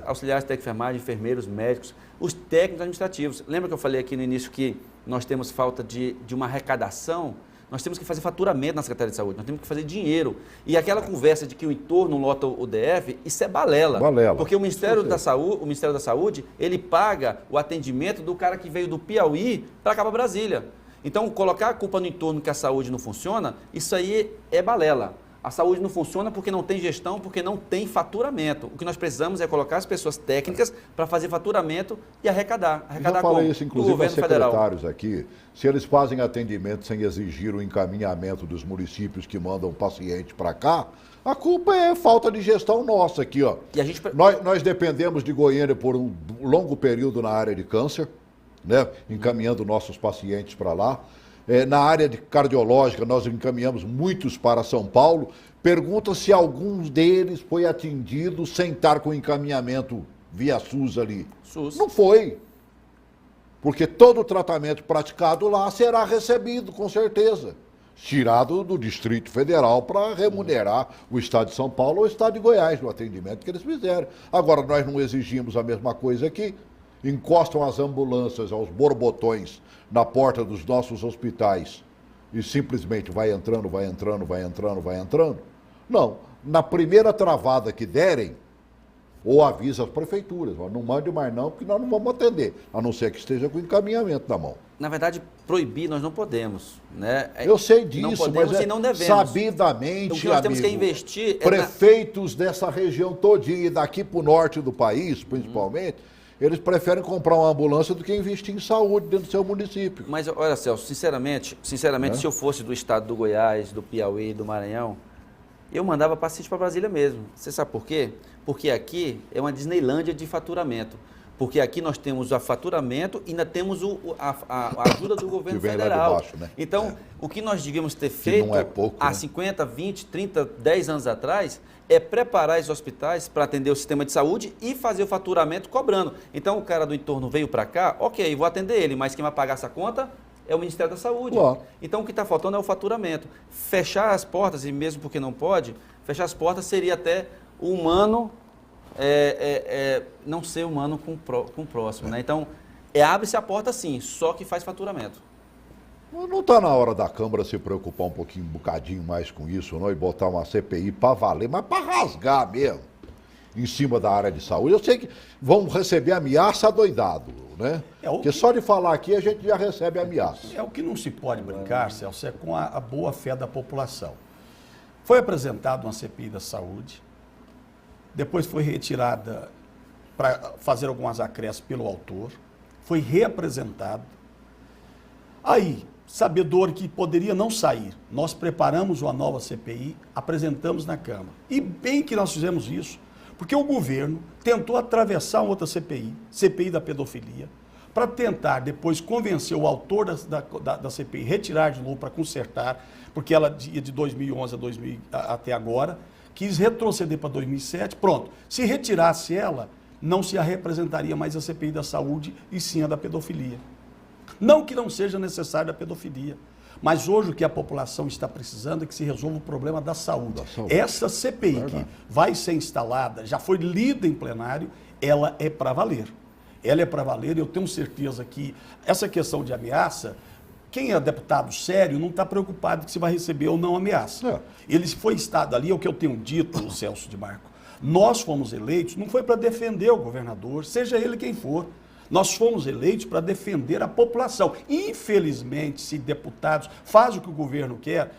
auxiliares técnicos de enfermagem, enfermeiros, médicos, os técnicos administrativos. Lembra que eu falei aqui no início que nós temos falta de uma arrecadação? Nós temos que fazer faturamento na Secretaria de Saúde, nós temos que fazer dinheiro. E aquela conversa de que o entorno lota o DF, isso é balela. Porque o Ministério da Saúde, ele paga o atendimento do cara que veio do Piauí para cá para Brasília. Então, colocar a culpa no entorno que a saúde não funciona, isso aí é balela. A saúde não funciona porque não tem gestão, porque não tem faturamento. O que nós precisamos é colocar as pessoas técnicas para fazer faturamento e arrecadar. Já falei isso, inclusive, aos secretários aqui. Se eles fazem atendimento sem exigir o encaminhamento dos municípios que mandam o paciente para cá, a culpa é falta de gestão nossa aqui, ó. E a gente... nós dependemos de Goiânia por um longo período na área de câncer, né? Encaminhando nossos pacientes para lá. Na área de cardiológica, nós encaminhamos muitos para São Paulo. Pergunta se alguns deles foi atendido sem estar com encaminhamento via SUS ali. SUS. Não foi. Porque todo o tratamento praticado lá será recebido, com certeza. Tirado do Distrito Federal para remunerar o Estado de São Paulo ou o Estado de Goiás no atendimento que eles fizeram. Agora, nós não exigimos a mesma coisa aqui. Encostam as ambulâncias aos borbotões na porta dos nossos hospitais e simplesmente vai entrando. Não, na primeira travada que derem, Ou avisa as prefeituras, não mande mais não, porque nós não vamos atender, a não ser que esteja com o encaminhamento na mão. Na verdade, proibir nós não podemos, né? Eu sei disso, não podemos mas e não devemos. Sabidamente, então, o que nós temos que investir prefeitos dessa região todinha e daqui para o norte do país, principalmente, eles preferem comprar uma ambulância do que investir em saúde dentro do seu município. Mas, olha, Celso, sinceramente, se eu fosse do estado do Goiás, do Piauí, do Maranhão, eu mandava paciente para Brasília mesmo. Você sabe por quê? Porque aqui é uma Disneylândia de faturamento. Porque aqui nós temos o faturamento e ainda temos a ajuda do governo federal. Baixo, né? Então, o que nós devíamos ter feito há 50, 20, 30, 10 anos atrás é preparar esses hospitais para atender o sistema de saúde e fazer o faturamento cobrando. Então, o cara do entorno veio para cá, ok, vou atender ele, mas quem vai pagar essa conta é o Ministério da Saúde. Uau. Então, o que está faltando é o faturamento. Fechar as portas, e mesmo porque não pode, fechar as portas seria até o humano não ser humano com o próximo. Né? Então, abre-se a porta sim, só que faz faturamento. Não está na hora da Câmara se preocupar um bocadinho mais com isso, não? E botar uma CPI para valer, mas para rasgar mesmo, em cima da área de saúde. Eu sei que vão receber ameaça adoidado, né? Porque só de falar aqui a gente já recebe ameaça. É o que não se pode brincar, Celso, é com a boa-fé da população. Foi apresentada uma CPI da saúde, depois foi retirada para fazer algumas acréscimos pelo autor, foi reapresentado. Aí, sabedor que poderia não sair, nós preparamos uma nova CPI, apresentamos na Câmara. E bem que nós fizemos isso, porque o governo tentou atravessar outra CPI da pedofilia, para tentar depois convencer o autor da CPI, retirar de novo para consertar, porque ela ia de 2011 até agora, quis retroceder para 2007, pronto. Se retirasse ela, não se representaria mais a CPI da saúde e sim a da pedofilia. Não que não seja necessário a pedofilia, mas hoje o que a população está precisando é que se resolva o problema da saúde. Essa CPI que vai ser instalada, já foi lida em plenário, ela é para valer. Ela é para valer, eu tenho certeza que essa questão de ameaça, quem é deputado sério não está preocupado que se vai receber ou não ameaça. Ele foi instado ali, é o que eu tenho dito, Celso de Marco. Nós fomos eleitos, não foi para defender o governador, seja ele quem for. Nós fomos eleitos para defender a população. Infelizmente, se deputados fazem o que o governo quer,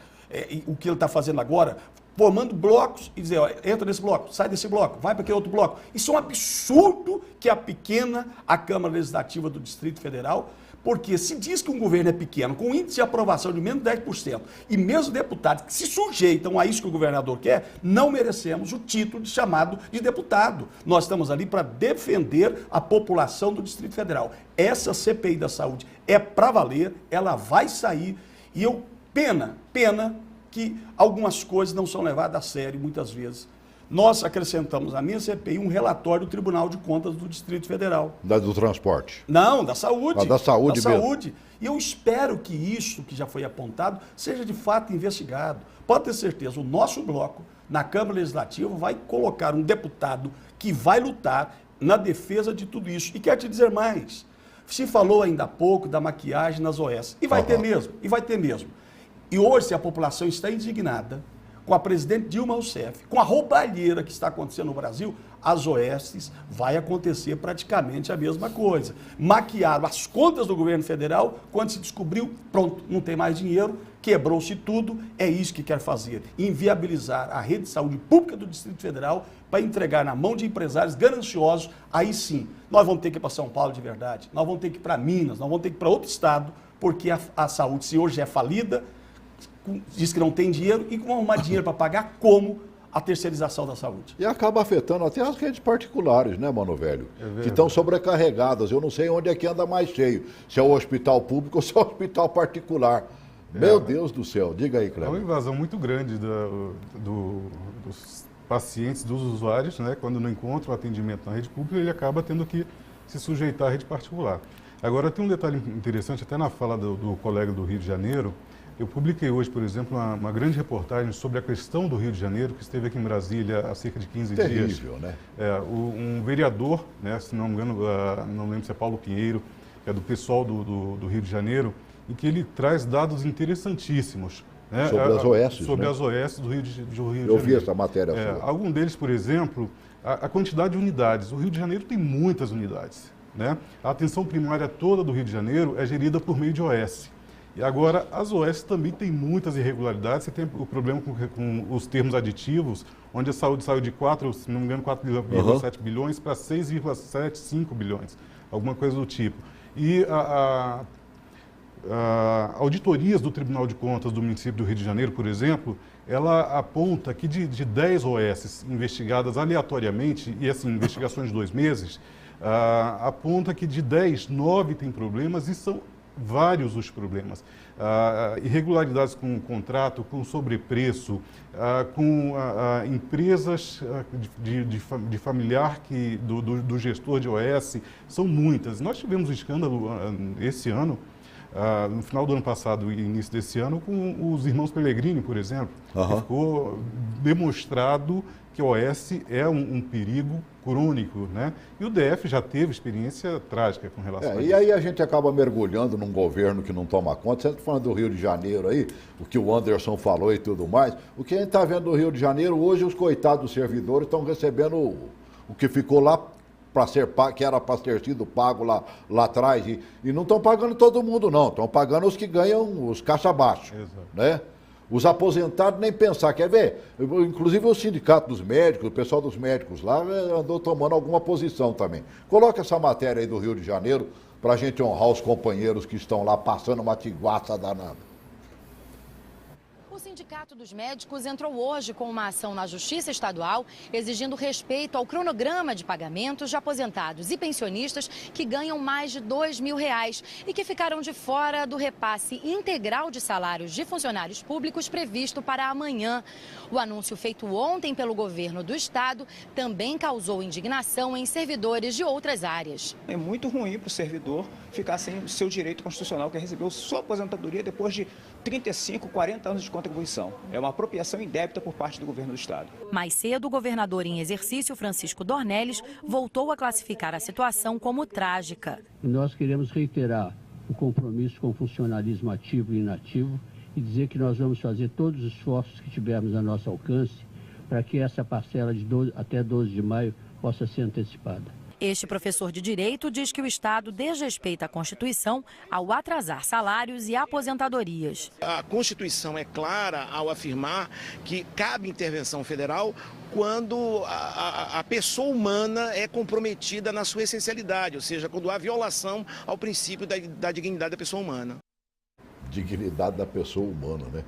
o que ele está fazendo agora, formando blocos e dizer, ó, entra nesse bloco, sai desse bloco, vai para aquele outro bloco. Isso é um absurdo que a Câmara Legislativa do Distrito Federal, porque se diz que um governo é pequeno, com índice de aprovação de menos de 10%, e mesmo deputados que se sujeitam a isso que o governador quer, não merecemos o título de chamado de deputado. Nós estamos ali para defender a população do Distrito Federal. Essa CPI da saúde é para valer, ela vai sair, e pena que algumas coisas não são levadas a sério muitas vezes. Nós acrescentamos na minha CPI um relatório do Tribunal de Contas do Distrito Federal. Do transporte? Não, da saúde. Da saúde mesmo. Saúde. E eu espero que isso que já foi apontado seja de fato investigado. Pode ter certeza, o nosso bloco, na Câmara Legislativa, vai colocar um deputado que vai lutar na defesa de tudo isso. E quero te dizer mais. Se falou ainda há pouco da maquiagem nas OS. E vai ter mesmo, E hoje, se a população está indignada com a presidente Dilma Rousseff, com a roubalheira que está acontecendo no Brasil, as OS vai acontecer praticamente a mesma coisa. Maquiaram as contas do governo federal, quando se descobriu, pronto, não tem mais dinheiro, quebrou-se tudo, é isso que quer fazer, inviabilizar a rede de saúde pública do Distrito Federal para entregar na mão de empresários gananciosos, aí sim, nós vamos ter que ir para São Paulo de verdade, nós vamos ter que ir para Minas, nós vamos ter que ir para outro estado, porque a saúde, se hoje é falida, diz que não tem dinheiro e como arrumar dinheiro para pagar, como a terceirização da saúde. E acaba afetando até as redes particulares, né, mano velho? Que estão sobrecarregadas. Eu não sei onde é que anda mais cheio, se é o hospital público ou se é o hospital particular. Meu Deus do céu, diga aí, Cleber. É uma invasão muito grande dos pacientes, dos usuários, né? Quando não encontra o atendimento na rede pública, ele acaba tendo que se sujeitar à rede particular. Agora, tem um detalhe interessante, até na fala do colega do Rio de Janeiro. Eu publiquei hoje, por exemplo, uma grande reportagem sobre a questão do Rio de Janeiro, que esteve aqui em Brasília há cerca de 15 dias. Terrível, né? Um vereador, né, se não me engano, não lembro se é Paulo Pinheiro, que é do pessoal do Rio de Janeiro, em que ele traz dados interessantíssimos. Né, sobre as OS. Sobre né? as OS do Rio de Janeiro. Eu vi essa matéria sua. Algum deles, por exemplo, a quantidade de unidades. O Rio de Janeiro tem muitas unidades, né? A atenção primária toda do Rio de Janeiro é gerida por meio de OS. E agora, as OS também têm muitas irregularidades. Você tem o problema com os termos aditivos, onde a saúde saiu de 4, se não me engano, 4,7 bilhões para 6,75 bilhões, alguma coisa do tipo. E auditorias do Tribunal de Contas do município do Rio de Janeiro, por exemplo, ela aponta que de 10 OS investigadas aleatoriamente, e assim, investigações de 2 meses, aponta que de 10, 9 tem problemas e são vários os problemas. Irregularidades com contrato, com sobrepreço, com empresas de familiar do gestor de OS, são muitas. Nós tivemos um escândalo esse ano, no final do ano passado e início desse ano, com os irmãos Pellegrini, por exemplo. Que ficou demonstrado que o OS é um perigo crônico, né? E o DF já teve experiência trágica com relação a isso. E aí a gente acaba mergulhando num governo que não toma conta. Você está falando do Rio de Janeiro aí, o que o Anderson falou e tudo mais. O que a gente está vendo no Rio de Janeiro, hoje os coitados servidores estão recebendo o que ficou lá para ser pago, que era para ter sido pago lá atrás. E não estão pagando todo mundo, não. Estão pagando os que ganham os caixa baixo, né? Os aposentados nem pensar, quer ver? Inclusive o sindicato dos médicos, o pessoal dos médicos lá andou tomando alguma posição também. Coloca essa matéria aí do Rio de Janeiro para a gente honrar os companheiros que estão lá passando uma tiguaça danada. O Sindicato dos Médicos entrou hoje com uma ação na Justiça Estadual exigindo respeito ao cronograma de pagamentos de aposentados e pensionistas que ganham mais de R$2.000 e que ficaram de fora do repasse integral de salários de funcionários públicos previsto para amanhã. O anúncio feito ontem pelo governo do estado também causou indignação em servidores de outras áreas. É muito ruim para o servidor ficar sem o seu direito constitucional, que é receber sua aposentadoria depois de 35, 40 anos de contribuição. É uma apropriação indébita por parte do governo do estado. Mais cedo, o governador em exercício, Francisco Dornelles, voltou a classificar a situação como trágica. E nós queremos reiterar o compromisso com o funcionalismo ativo e inativo e dizer que nós vamos fazer todos os esforços que tivermos a nosso alcance para que essa parcela de até 12 de maio possa ser antecipada. Este professor de Direito diz que o Estado desrespeita a Constituição ao atrasar salários e aposentadorias. A Constituição é clara ao afirmar que cabe intervenção federal quando a pessoa humana é comprometida na sua essencialidade, ou seja, quando há violação ao princípio da dignidade da pessoa humana. Dignidade da pessoa humana, né?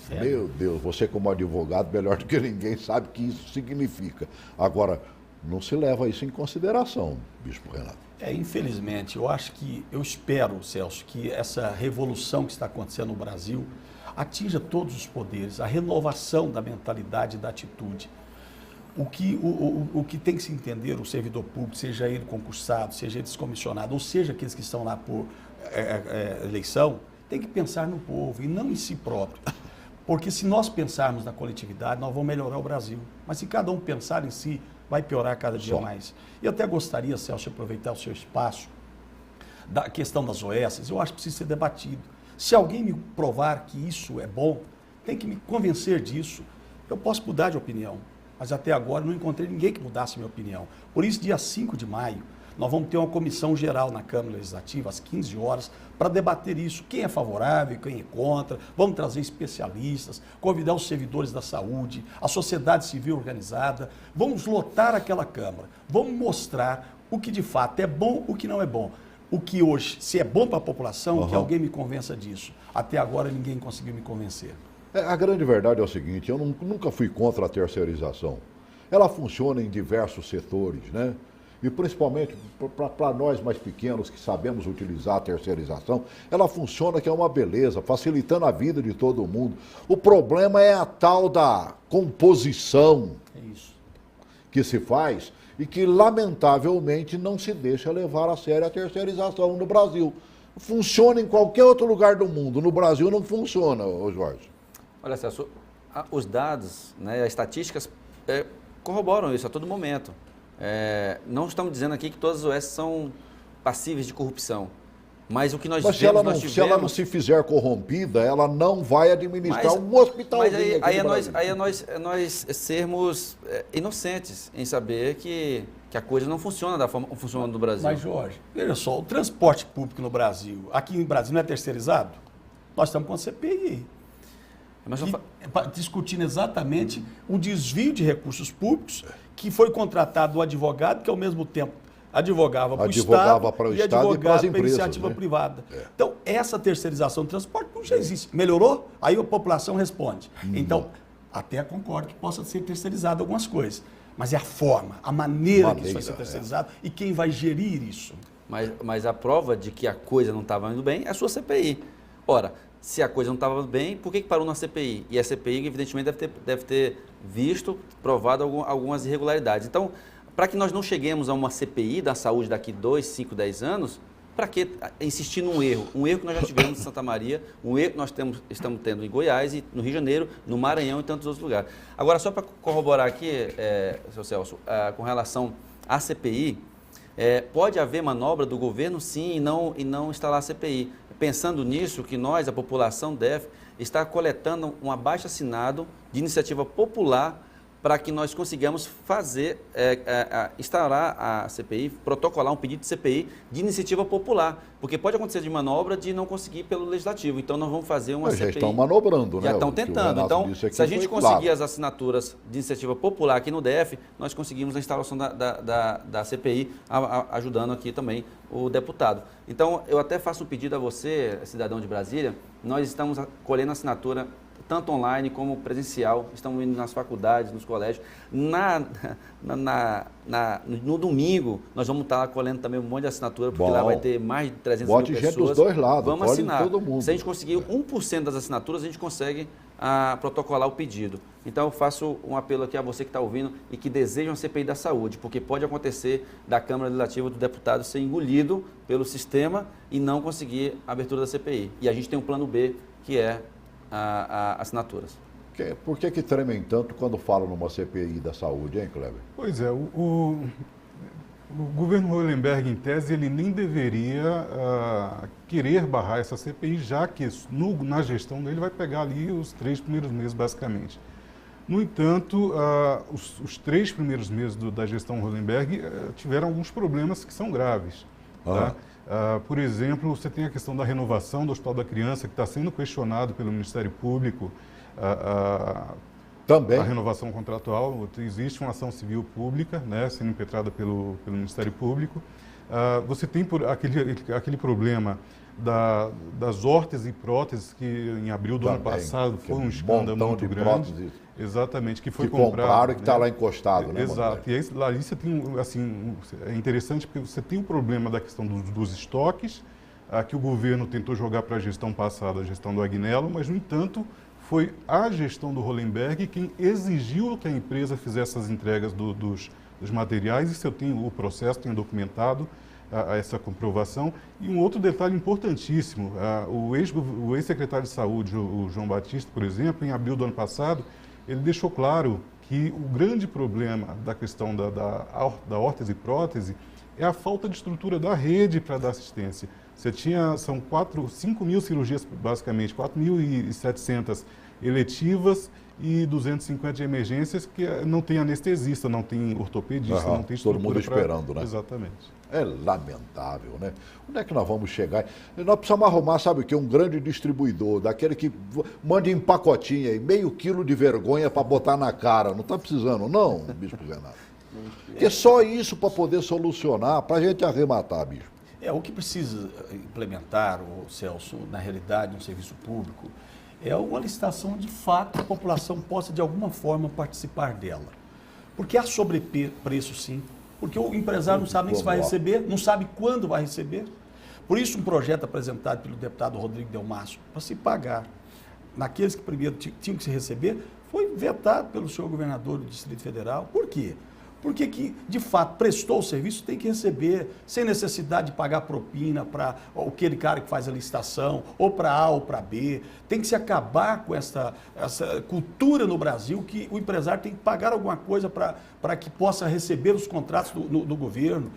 Sério? Meu Deus, você como advogado, melhor do que ninguém, sabe o que isso significa. Agora, não se leva isso em consideração, Bispo Renato. Infelizmente, eu espero, Celso, que essa revolução que está acontecendo no Brasil atinja todos os poderes, a renovação da mentalidade e da atitude. O que tem que se entender, o servidor público, seja ele concursado, seja ele descomissionado, ou seja aqueles que estão lá por eleição, tem que pensar no povo e não em si próprio. Porque se nós pensarmos na coletividade, nós vamos melhorar o Brasil. Mas se cada um pensar em si, vai piorar cada dia mais. E eu até gostaria, Celso, de aproveitar o seu espaço, da questão das OS, eu acho que precisa ser debatido. Se alguém me provar que isso é bom, tem que me convencer disso. Eu posso mudar de opinião, mas até agora não encontrei ninguém que mudasse minha opinião. Por isso, dia 5 de maio, nós vamos ter uma comissão geral na Câmara Legislativa, às 15 horas, para debater isso. Quem é favorável, quem é contra. Vamos trazer especialistas, convidar os servidores da saúde, a sociedade civil organizada. Vamos lotar aquela Câmara. Vamos mostrar o que de fato é bom, o que não é bom. O que hoje, se é bom para a população, que alguém me convença disso. Até agora ninguém conseguiu me convencer. A grande verdade é o seguinte, eu nunca fui contra a terceirização. Ela funciona em diversos setores, né? E principalmente para nós mais pequenos que sabemos utilizar a terceirização, ela funciona que é uma beleza, facilitando a vida de todo mundo. O problema é a tal da composição que se faz e que lamentavelmente não se deixa levar a sério a terceirização no Brasil. Funciona em qualquer outro lugar do mundo, no Brasil não funciona, Jorge. Olha, Celso, os dados, né, as estatísticas corroboram isso a todo momento. Não estamos dizendo aqui que todas as OS são passíveis de corrupção. Mas o que nós se ela não se fizer corrompida, ela não vai administrar um hospitalzinho. Mas aí é nós sermos inocentes em saber que a coisa não funciona da forma como funciona no Brasil. Mas, Jorge, veja só, o transporte público no Brasil, aqui no Brasil não é terceirizado? Nós estamos com a CPI. Discutindo exatamente o desvio de recursos públicos que foi contratado um advogado que, ao mesmo tempo, advogava para o Estado e advogava para a iniciativa privada. Então, essa terceirização do transporte não já existe. Melhorou? Aí a população responde. Então, até concordo que possa ser terceirizado algumas coisas. Mas é a forma, a maneira que isso vai ser terceirizado e quem vai gerir isso. Mas a prova de que a coisa não estava indo bem é a sua CPI. Ora, se a coisa não estava bem, por que parou na CPI? E a CPI, evidentemente, deve ter visto, provado algumas irregularidades. Então, para que nós não cheguemos a uma CPI da saúde daqui 2, 5, 10 anos, para que insistir num erro? Um erro que nós já tivemos em Santa Maria, um erro que nós estamos tendo em Goiás, e no Rio de Janeiro, no Maranhão e tantos outros lugares. Agora, só para corroborar aqui, seu Celso, com relação à CPI, pode haver manobra do governo, sim, e não instalar a CPI. Pensando nisso, que nós, a população, deve estar coletando um abaixo-assinado de iniciativa popular para que nós consigamos instaurar a CPI, protocolar um pedido de CPI de iniciativa popular, porque pode acontecer de manobra de não conseguir pelo Legislativo. Então, nós vamos fazer uma CPI. Já estão manobrando, né? Já estão tentando. Então, se a gente conseguir as assinaturas de iniciativa popular aqui no DF, nós conseguimos a instalação da CPI, ajudando aqui também o deputado. Então, eu até faço um pedido a você, cidadão de Brasília, nós estamos colhendo assinatura tanto online como presencial, estamos indo nas faculdades, nos colégios. No domingo, nós vamos estar colhendo também um monte de assinatura, porque lá vai ter mais de 300 mil pessoas. Gente dos dois lados, vamos assinar. Todo mundo. Se a gente conseguir 1% das assinaturas, a gente consegue protocolar o pedido. Então, eu faço um apelo aqui a você que está ouvindo e que deseja uma CPI da saúde, porque pode acontecer da Câmara Legislativa do deputado ser engolido pelo sistema e não conseguir a abertura da CPI. E a gente tem um plano B, que é assinaturas. Por que tremem tanto quando falam numa CPI da saúde, hein, Kleber? Pois é, o governo Hollenberg, em tese, ele nem deveria querer barrar essa CPI, já que na gestão dele vai pegar ali os 3 primeiros meses, basicamente. No entanto, os 3 primeiros meses da gestão Hollenberg tiveram alguns problemas que são graves. Tá? Por exemplo, você tem a questão da renovação do Hospital da Criança, que está sendo questionado pelo Ministério Público. Também. A renovação contratual, existe uma ação civil pública, né, sendo impetrada pelo Ministério Público. Você tem aquele problema das órteses e próteses, que em abril do ano passado foi um escândalo muito grande. Próteses. Exatamente, que foi compraram e que está lá encostado, né? Exato. E aí, lá você tem, assim, é interessante porque você tem o problema da questão dos estoques, que o governo tentou jogar para a gestão passada, a gestão do Agnello, mas, no entanto, foi a gestão do Hollenberg quem exigiu que a empresa fizesse as entregas dos materiais. Isso eu tenho o processo, tenho documentado essa comprovação. E um outro detalhe importantíssimo, o ex-secretário de Saúde, o João Batista, por exemplo, em abril do ano passado, ele deixou claro que o grande problema da questão da órtese e prótese é a falta de estrutura da rede para dar assistência. São 5 mil cirurgias, basicamente, 4.700 eletivas e 250 de emergências, que não tem anestesista, não tem ortopedista, não tem estrutura. Todo mundo esperando, né? Exatamente. É lamentável, né? Onde é que nós vamos chegar? Nós precisamos arrumar, sabe o quê? Um grande distribuidor, daquele que manda em pacotinho aí, meio quilo de vergonha para botar na cara. Não está precisando, não, Bispo Renato. Porque só isso para poder solucionar, para a gente arrematar, Bispo. O que precisa implementar, Celso, na realidade, um serviço público, é uma licitação de fato que a população possa, de alguma forma, participar dela. Porque há sobrepreço, sim. Porque o empresário não sabe nem se vai receber, não sabe quando vai receber. Por isso, um projeto apresentado pelo deputado Rodrigo Delmasso, para se pagar naqueles que primeiro tinham que se receber, foi vetado pelo senhor governador do Distrito Federal. Por quê? Porque que, de fato, prestou o serviço, tem que receber, sem necessidade de pagar propina para aquele cara que faz a licitação, ou para A ou para B. Tem que se acabar com essa cultura no Brasil que o empresário tem que pagar alguma coisa para que possa receber os contratos do governo.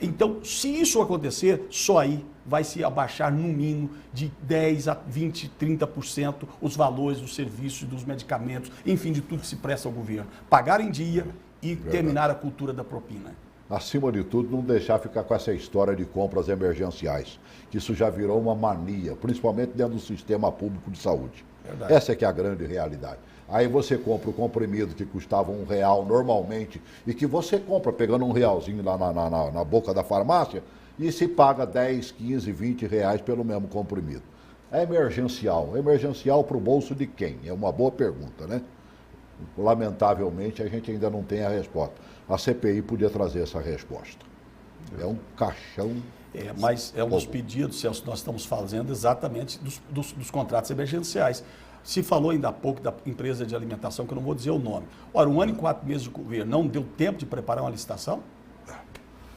Então, se isso acontecer, só aí vai se abaixar no mínimo de 10 a 20, 30% os valores dos serviços, dos medicamentos, enfim, de tudo que se presta ao governo. Pagar em dia e terminar a cultura da propina. Acima de tudo, não deixar ficar com essa história de compras emergenciais, que isso já virou uma mania, principalmente dentro do sistema público de saúde. Verdade. Essa é que é a grande realidade. Aí você compra o comprimido que custava R$1 normalmente e que você compra pegando R$1 lá na boca da farmácia e se paga 10, 15, 20 reais pelo mesmo comprimido. É emergencial. Emergencial para o bolso de quem? É uma boa pergunta, né? Lamentavelmente, a gente ainda não tem a resposta. A CPI podia trazer essa resposta. É um caixão. Mas é um dos pedidos, Celso, que nós estamos fazendo exatamente dos contratos emergenciais. Se falou ainda há pouco da empresa de alimentação, que eu não vou dizer o nome. Ora, 1 ano e 4 meses de governo, não deu tempo de preparar uma licitação?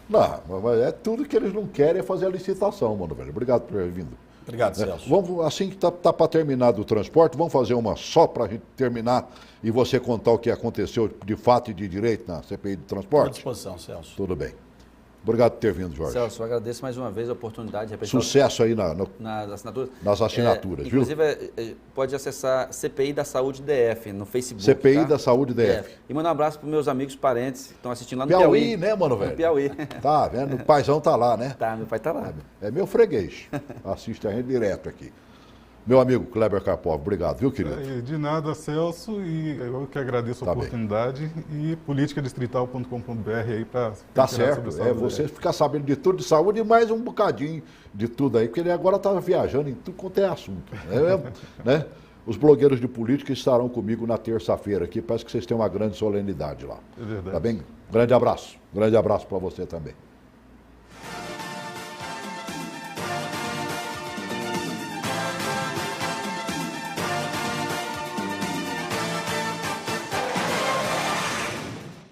Não, mas é tudo que eles não querem é fazer a licitação, mano, velho. Obrigado por ter vindo. Obrigado, Celso. Vamos, assim que está para terminar do transporte, vamos fazer uma só para a gente terminar e você contar o que aconteceu de fato e de direito na CPI do transporte? À disposição, Celso. Tudo bem. Obrigado por ter vindo, Jorge. Celso, eu agradeço mais uma vez a oportunidade de representar. Sucesso aí nas assinaturas, viu? Inclusive, pode acessar CPI da Saúde DF no Facebook. CPI da Saúde DF. E mandar um abraço para meus amigos parentes que estão assistindo lá no Piauí. Piauí, né, mano, velho? No Piauí. Tá vendo? O paizão tá lá, né? Tá, meu pai tá lá. É meu freguês. Assiste a gente direto aqui. Meu amigo Kleber Karpov, obrigado, viu, querido? De nada, Celso, e eu que agradeço a oportunidade. E politicadistrital.com.br aí para... Tá certo, você ficar sabendo de tudo de saúde e mais um bocadinho de tudo aí, porque ele agora está viajando em tudo quanto é assunto. Né? Os blogueiros de política estarão comigo na terça-feira aqui, parece que vocês têm uma grande solenidade lá. É verdade. Tá bem? Grande abraço para você também.